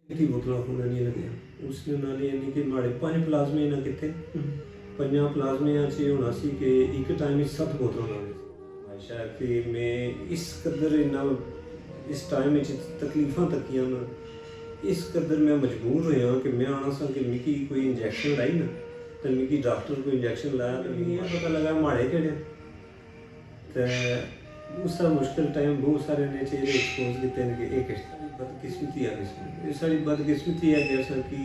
की बोतल होना नहीं लगे उसने नाल यानी कि माड़े 5 प्लाज्मे ना किथे 5 प्लाज्मिਆਂ 'ਚ ਹੋਣਾ ਸੀ कि एक टाइम में 7 बोतल लाने आयशा कि मैं इस कदर इन्ना इस टाइम में तकलीफां तकियां ना इस कदर मैं मजबूर होया कि मैं आना सा कि मिगी कोई इंजैक्शन लाई ना तो मिगी डॉक्टर कोई इंजैक्शन लाया तो मिगी ये पता लगा माड़े केड़े तो उसका मुश्किल टाइम बहुत सारे ने चेहरे एक्सपोज किए कि एक बदकिस्मती है इसमें ये सारी बदकिस्मती है कि सर कि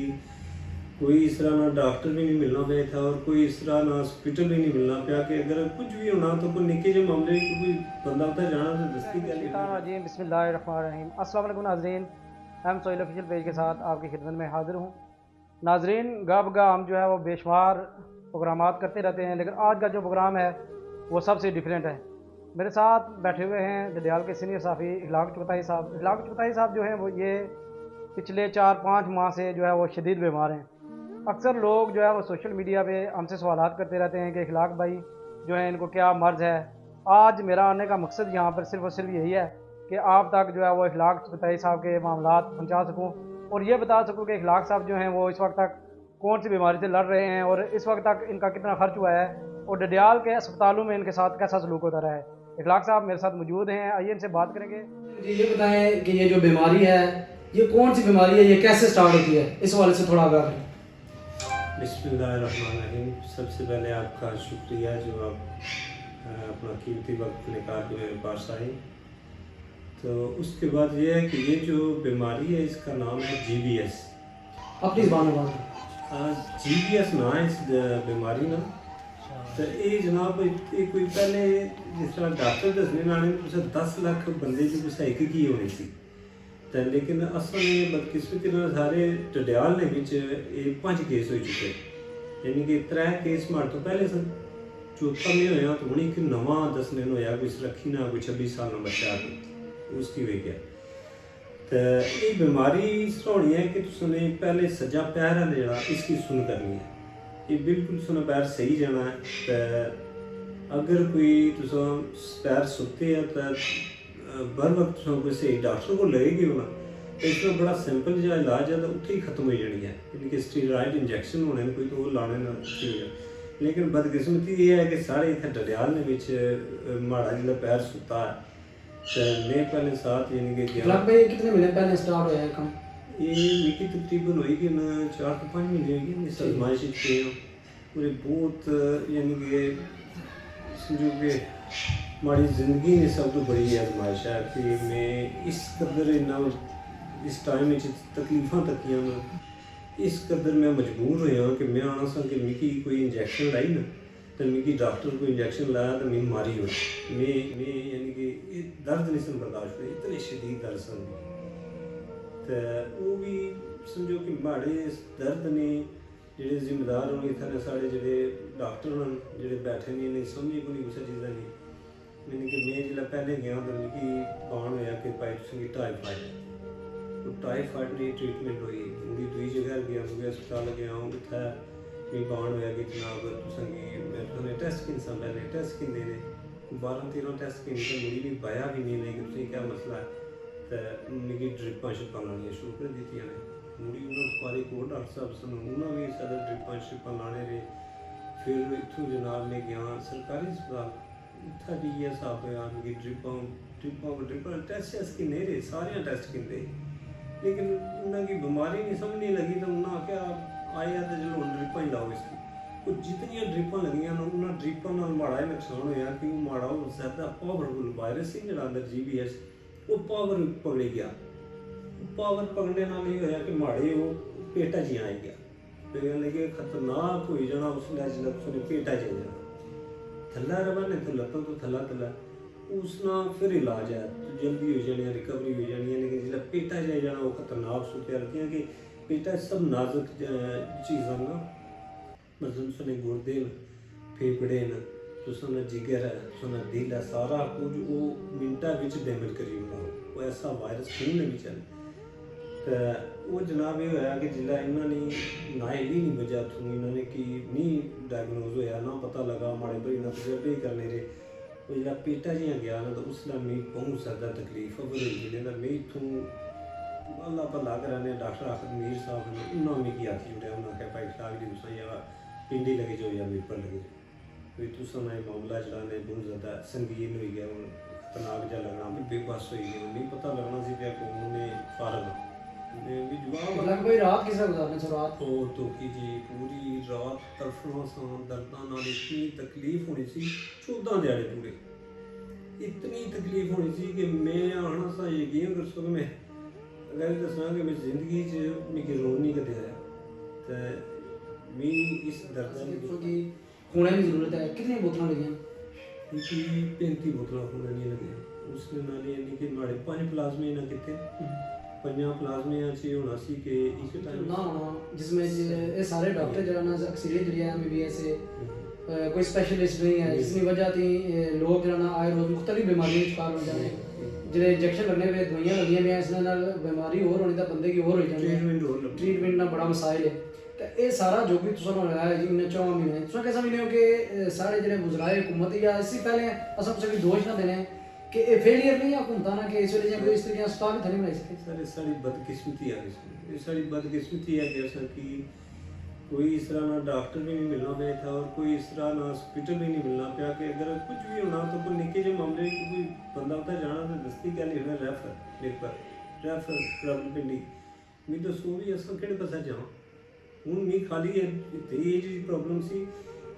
कोई इस तरह ना डॉक्टर भी नहीं मिलना पाया था और कोई इस तरह ना हॉस्पिटल भी नहीं मिलना पाया कि अगर कुछ भी होना तो कोई निके जो मामले कोई बंदा होता जाना तो दस्ती क्या जी बिस्मिल्लाहिर्रहमानिर्रहीम अस्सलाम वालेकुम नाज़रीन, हम सोहेल ऑफिशियल पेज के साथ आपकी खिदमत में हाज़िर हूँ। नाज़रीन गब हम जो है वो बेशुमार प्रोग्रामात करते रहते हैं, लेकिन आज का जो प्रोग्राम है वो सबसे डिफरेंट है। मेरे साथ बैठे हुए हैं डडियाल के सीनियर साफ़ी इखलाक चुगताई साहब। इखलाक चुगताई साहब जो हैं वो ये पिछले 4-5 माह से जो है वो शदीद बीमार हैं। अक्सर लोग जो है वो सोशल मीडिया पे हमसे सवालात करते रहते हैं कि इखलाक भाई जो है इनको क्या मर्ज़ है। आज मेरा आने का मकसद यहाँ पर सिर्फ़ और सिर्फ यही है कि आप तक जो है वो इखलाक चुगताई साहब के मामलात पहुँचा सकूँ और ये बता सकूँ कि इखलाक साहब जो हैं वो इस वक्त तक कौन सी बीमारी से लड़ रहे हैं और इस वक्त तक इनका कितना खर्च हुआ है और डडियाल के अस्पतालों में इनके साथ कैसा सलूक होता रहा है। इखलाक साहब मेरे साथ मौजूद हैं, आइए इनसे बात करेंगे। जी ये बताएं कि ये जो बीमारी है ये कौन सी बीमारी है, ये कैसे स्टार्ट होती है, इस हवाले से थोड़ा आगाह करें। बिस्मिल्लाहिर्रहमानिर्रहीम। सबसे पहले आपका शुक्रिया जो आप अपना कीमती वक्त निकाल के मेरे पास आए। तो उसके बाद ये है कि ये जो बीमारी है इसका नाम है GBS। अपनी ज़बान में बात GBS ना है इस बीमारी ना तो ये जनाब ये कोई पहले जिस तरह डॉक्टर दसने नाने तुसें 10 लाख बंदे जो कुछ एक की होनी सी तो लेकिन असल में बदकिस्मती नाल सारे डडियाल ने विच ये 5 केस हो चुके यानी कि 3 केस मार तो पहले सन चौथा में होया तो हूँ एक नवा दसने होया कोई रखी ना कोई 26 साल का बच्चा उसकी वे गया तो ये बीमारी इस तरह होनी है कि तुमने पहले सज्जा पैर है जरा इसकी सुन करनी है ये बिल्कुल सुना पैर सही जाना है तो अगर कोई तुम पैर सुते हैं तो बर वक्त कोई सही डॉक्टर को लगेगी होना तो इसमें बड़ा सिंपल जो इलाज है तो उत्थे ही खत्म हो जानी है यानी कि स्टीराइड इंजैक्शन होने कोई तो वो लाने ना लेकिन बदकिस्मती ये है कि साढ़े इतने डडियाल ने माड़ा जो पैर सुता है तो मैं पहले साथ यानी कि कितने महीने पहले स्टार्ट हुआ है काम? ये मिकी तकरीबन होएगी ना 4-5 महीने होएगी इस आजमाइश के पूरे बहुत यानी कि समझो कि हमारी ज़िंदगी में सब तो बड़ी आजमाइश है कि मैं इस कदर इन्ना इस टाइम में तकलीफां तकियां ना इस कदर मैं मजबूर होया कि मैं आना सा कि मिकी कोई इंजैक्शन लाई ना तो मिकी डॉक्टर कोई इंजैक्शन लाया तो मैं मारी हो मैं यानी कि दर्द नहीं सन बर्दाश्त हुए इतने शदीद दर्द सन तो वो भी समझो कि माड़े दर्द ने जेडे जिम्मेदार होने इतने साढ़े जेडे डॉक्टर हैं जेडे बैठे नहीं नहीं समझी को नहीं कुछ चीज़ा नहीं मैंने कि मैं जो पहले गया तो मिगी पान होया कि भाई टाइफाइड है तो टाइफाइड की ट्रीटमेंट हुई मुड़ी दूई जगह गया दूसरे अस्पताल गया उत्थे मी पान होया कि जनाब तुसेंगी मैं टेस्ट किन सा पहले टेस्ट किन दे 12-13 टेस्ट किन तो मुड़ी भी पाया भी नहीं कि तुसें क्या मसला है तो मिगी ड्रिपां शिपां लानियां शुरू कर दित्तियां ने मुड़ी उन्होंने पारी को डॉक्टर साहब सन उन्होंने भी सारे ड्रिपां शिपां लाने रहे फिर इत्थों जनाब ने गया सरकारी अस्पताल उत्थै भी इ'यै स्हाब होया मिगी ड्रिपां टेस्ट किन्ने रहे सारे टेस्ट किंदे लेकिन उन्होंने बीमारी नहीं समझ नहीं लगी तो उन्होंने आख्या आया तो चलो ड्रिपां ही लाओ इसकी तो जितनियां ड्रिपां लगियां ना उन्होंने ड्रिपां नाल माड़ा नुकसान होया कि वो माड़ा वो ज़्यादा पावरफुल वायरस ही जेह्ड़ा अंदर GBS वो पावर पकड़ी गया पावर पकड़ने नाल ये होया कि माड़े वो पेटा च आई गया तो यानी कि खतरनाक हो जाना उसने जिसने पेटा च जाना थल्ला रवा ने तो लत्तों तो थल्ला उसना फिर इलाज है तो जल्दी हो जानी रिकवरी हो जानी है लेकिन जिसला पेटा जाए जाना वो खतरनाक सूरत क्योंकि पेटा सब नाजुक चीज़ां ना मतलब सुने गुर्दे न फेफड़े न तुसना जिगर है तुसना दिल है सारा कुछ वो मिनटा विच डैमेज करी ओड़ना वो ऐसा वायरस खून ने भी चल तो वो जनाब ये होया कि जिला इन्होंने ना ही नहीं बजा थू इन्होंने कि नहीं डायग्नोज होया ना पता लगा माड़े भाई ना तजर्बे ही करने रहे वो जो पेटा जियां गया ना तो उसला मैं बहुत ज़्यादा तकलीफ हो रही मैं इतों अल्लाह भला कराने डॉक्टर आखिर मीर साहब ने उन्होंने मिगी आखी उड़े उन्होंने आख्या भाई साहब जी तुम या पिंडी लगे जाओ या मेरे पर लगे जाओ कोई तुसा ना मामला जरा ने बहुत ज़्यादा संगीन हो गया हूँ खतरनाक जा लगना भी बेबस हो गया नहीं पता लगना सी क्या कौन ने फारग भी जवाब मतलब कोई रात किस तरह गुजारने से रात और तो की जी पूरी रात तड़फना सा दर्दां नाल इतनी तकलीफ होनी सी 14 दिहाड़े पूरे इतनी तकलीफ होनी सी कि मैं आना सा यकीन कर सको मैं अगर दसना कि मैं जिंदगी च मिगी रोन नहीं कदे आया ते मैं इस दर्द की खून की जरूरत है कितनी बोतलें लगी की 35 बोतल खून नहीं लगे उसने नाल यानी कि माड़े 5 प्लाज्मे ना किते 5 प्लाज्मे अच्छे होना सी कि इस टाइम ना होना जिसमें ये सारे डॉक्टर जरा ना अक्सरियत जड़ी है एमबीबीएस से कोई स्पेशलिस्ट नहीं है जिसकी वजह थी लोग जरा ना आए रोज मुख्तलिफ बीमारियों का शिकार हो जाने ਜਿਹੜੇ ਇੰਜੈਕਸ਼ਨ ਲੱਗਣੇ ਵੇ ਦਵਾਈਆਂ ਲੱਗੀਆਂ ਵੇ ਇਸ ਨਾਲ ਬਿਮਾਰੀ ਹੋਰ ਹੋਣੀ ਤਾਂ ਬੰਦੇ ਕੀ ਹੋਰ ਹੋ ਜਾਂਦੀ ਹੈ ਟ੍ਰੀਟਮੈਂਟ ਨਾਲ ਬੜਾ ਮਸਾਇਲ ਹੈ ਤਾਂ ਇਹ ਸਾਰਾ ਜੋ ਵੀ ਤੁਸੀਂ ਨੂੰ ਲਾਇਆ ਜੀ ਇਹਨੇ 4 ਮਹੀਨੇ ਤੁਸੀਂ ਕਿਹ ਸਮਝਦੇ ਹੋ ਕਿ ਸਾਰੇ ਜਿਹੜੇ ਵਜ਼ਰਾਏ ਹੁਕੂਮਤ ਜਾਂ ਇਸੇ ਪਹਿਲੇ ਅਸਾਂ ਕੁਝ ਵੀ ਦੋਸ਼ ਨਾ ਦੇਣੇ कि ये फेलियर नहीं है हुकूमत ना कि इस वजह से कोई इस तरीके अस्पताल भी नहीं बना सके सर सारी बदकिस्मती है ये सारी बदकिस्मती है कि सर की कोई इस तरह ना डॉक्टर भी नहीं मिलना पाया था और कोई इस तरह ना हॉस्पिटल भी नहीं मिलना पाया कि अगर कुछ भी होना तो कोई निके जो मामले कोई बंदा होता जाना तो दस्ती क्या लिखना रेफर मेरे पर रेफर प्रॉब्लम पिंडी मैं तो सो भी असल केड़े पासा जाऊँ हूँ मैं खाली ये जी प्रॉब्लम सी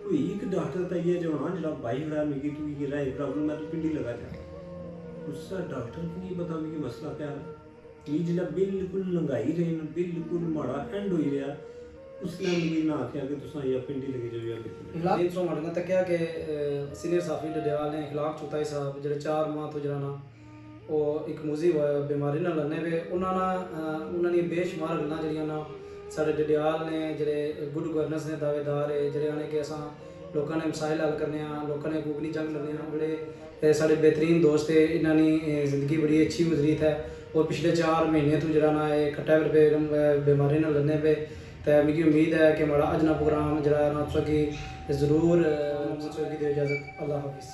कोई एक डॉक्टर तो ये जो होना जरा भाई बड़ा मिगी तू ये रहा प्रॉब्लम है तो पिंडी लगा जा उसका डॉक्टर की नहीं पता मिगी मसला क्या है ये जिला बिल्कुल लंघाई रहे बिल्कुल माड़ा एंड हो रहा उसने मिगी ना आख्या कि तुसा या पिंडी लगी जाओ या इखलाक तो मड़ना तक्या कि सीनियर साफी डडियाल ने इखलाक चौथाई साहब ਜਿਹੜੇ 4 ਮਾਹ ਤੋਂ ਜਿਹੜਾ ਨਾ ਉਹ ਇੱਕ ਮੂਜ਼ੀ ਬਿਮਾਰੀ ਨਾਲ ਲੜਨੇ ਵੇ ਉਹਨਾਂ ਨੇ ਬੇਸ਼ੁਮਾਰ ਗੱਲਾਂ ਜਿਹੜੀਆਂ ਨਾ ਸਾਡੇ ਡडियाल ਨੇ ਜਿਹੜੇ ਗੁੱਡ ਗਵਰਨੈਂਸ ਦੇ ਦਾਅਵੇਦਾਰ ਹੈ ਜਿਹੜੇ ਆਣੇ ਕਿ ਅਸਾਂ ਲੋਕਾਂ ਨੇ ਮਸਾਇਲ ਹੱਲ ਕਰਨੇ ਆ ਲੋਕਾਂ ਨੇ ਹਕੂਕ ਦੀ ਜੰਗ ਲੜਨੀ ਆ ਬੜੇ ਸਾਡੇ बेहतरीन दोस्त है इन्होंने जिंदगी बड़ी अच्छी गुजरी है और पिछले 4 महीने तो जरा ना खट्टा बीमारी ना लड़ने पे तो मुझे उम्मीद है कि हमारा अजना प्रोग्राम जरा ना कि ज़रूर इजाज़त अल्लाह हाफिज़।